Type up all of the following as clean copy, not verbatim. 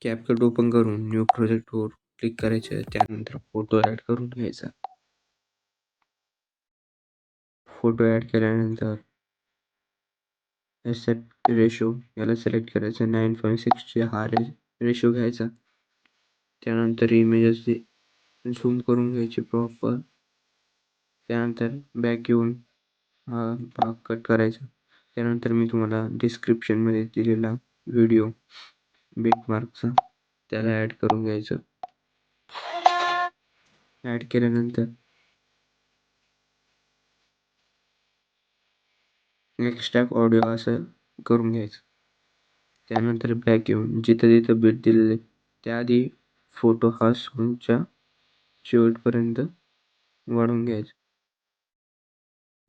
CapCut open करून new प्रोजेक्टवर click करायचं. त्यानंतर फोटो ॲड करून घ्यायचा. फोटो ॲड केल्यानंतर ॲस्पेक्ट रेशो याला सिलेक्ट करायचं. 9.6 हा रेशो घ्यायचा. त्यानंतर इमेजेस झूम करून घ्यायची प्रॉपर. त्यानंतर बॅक येऊन हा भाग कट करायचा. त्यानंतर मी तुम्हाला डिस्क्रिप्शनमध्ये दिलेला व्हिडिओ बिटमार्कचा त्याला ॲड करून घ्यायचं. ॲड केल्यानंतर एक्स्ट्रॅक्ट ऑडिओ असं करून घ्यायचं. त्यानंतर बॅक येऊन जिथं तिथं बीट दिलेले त्याआधी फोटो हा सॉन्गच्या शेवटपर्यंत वाढवून घ्यायचा.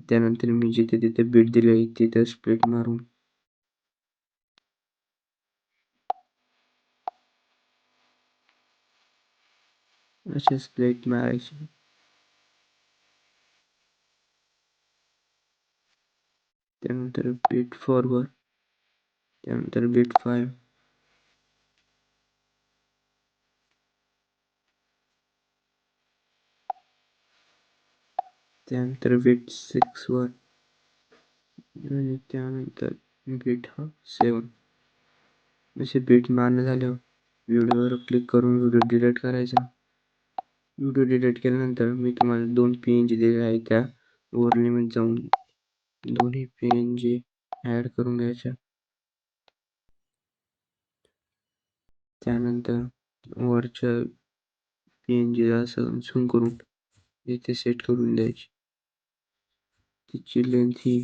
त्यानंतर मी जिथे तिथे बीट दिले तिथं स्प्लिट मारून असे स्प्लिट मारायचे. त्यानंतर बीट 4 वर, त्यानंतर बीट 5, त्यानंतर बीट 6 वर आणि त्यानंतर बीट 7. असे बीट मारणे झाल्यावर व्हिडिओवर क्लिक करून व्हिडिओ डिलीट करायचा. व्हिडिओ डिलीट केल्यानंतर मी तुम्हाला 2 PNG दिले आहे त्या ओव्हरलेमध्ये जाऊन दोन्ही PNG ॲड करून घ्यायच्या. त्यानंतर वरच्या PNG असं झूम करून इथे सेट करून द्यायची. तिची लेंथ ही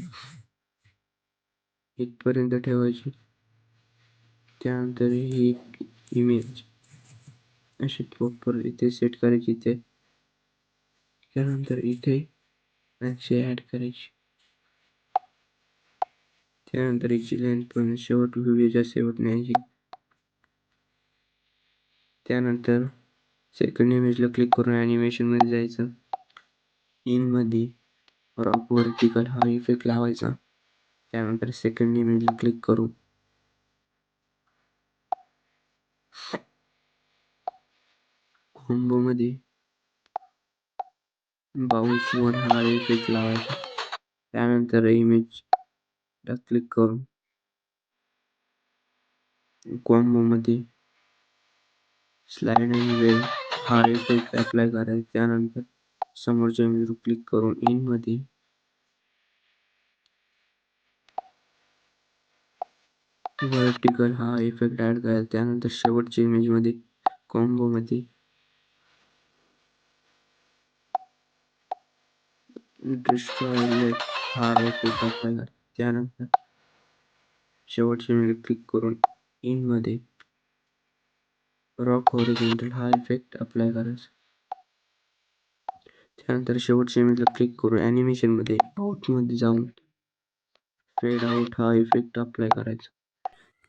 इथपर्यंत ठेवायची. त्यानंतर ही इमेज अशी प्रॉपर इथे सेट करायची. इथे त्यानंतर इथे अशी ॲड करायची. त्यानंतर हिची लेंथ पण शेवट व्हिडिओच्या शेवट न्यायची. त्यानंतर सेकंड इमेजला क्लिक करून ॲनिमेशनमध्ये जायचं. इनमध्ये रॉक व्हर्टिकल हा इफेक्ट लावायचा. त्यानंतर सेकंड इमेजला क्लिक करून कॉम्बोमध्ये बाउन्स 1 हा इफेक्ट लावायचा. त्यानंतर इमेजला क्लिक करून कॉम्बोमध्ये स्लाइड आणि वेव्ह हा इफेक्ट अप्लाय करायचा. त्यानंतर समोरच्या इमेजवर क्लिक करून इनमध्ये व्हर्टिकल हा इफेक्ट ॲड करायचा. त्यानंतर शेवटच्या इमेजमध्ये कॉम्बोमध्ये डिस्ट्रॉय हा इफेक्ट अप्लाय करायचा. त्यानंतर शेवटच्या इमेज क्लिक करून इनमध्ये रॉक हॉरिझॉन्टल हा इफेक्ट अप्लाय करायचा. त्यानंतर शेवटच्या इमेजला क्लिक करून ॲनिमेशनमध्ये आउटमध्ये जाऊन फेड आउट हा इफेक्ट अप्लाय करायचा.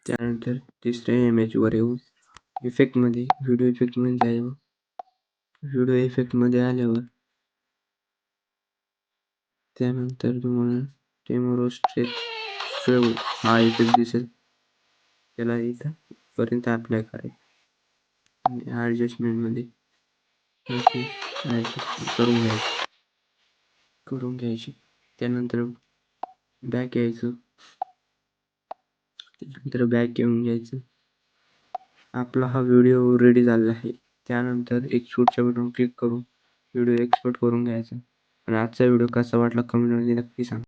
त्यानंतर तिसऱ्या इमेजवर येऊन इफेक्टमध्ये व्हिडिओ इफेक्टमध्ये जायचं. व्हिडिओ इफेक्टमध्ये आल्यावर त्यानंतर तुम्हाला टेमोरो स्ट्रेच हा इफेक्ट दिसेल. त्याला इथं पर्यंत अप्लाय करायचं आणि ॲडजस्टमेंटमध्ये करून घ्यायची. त्यानंतर बॅक यायचं. त्यानंतर बॅक येऊन घ्यायचं. आपला हा व्हिडिओ रेडी झालेला आहे. त्यानंतर एक्सपोर्टच्या बटन क्लिक करून व्हिडिओ एक्सपोर्ट करून घ्यायचा. आणि आजचा व्हिडिओ कसा वाटला कमेंटमध्ये नक्की सांगा.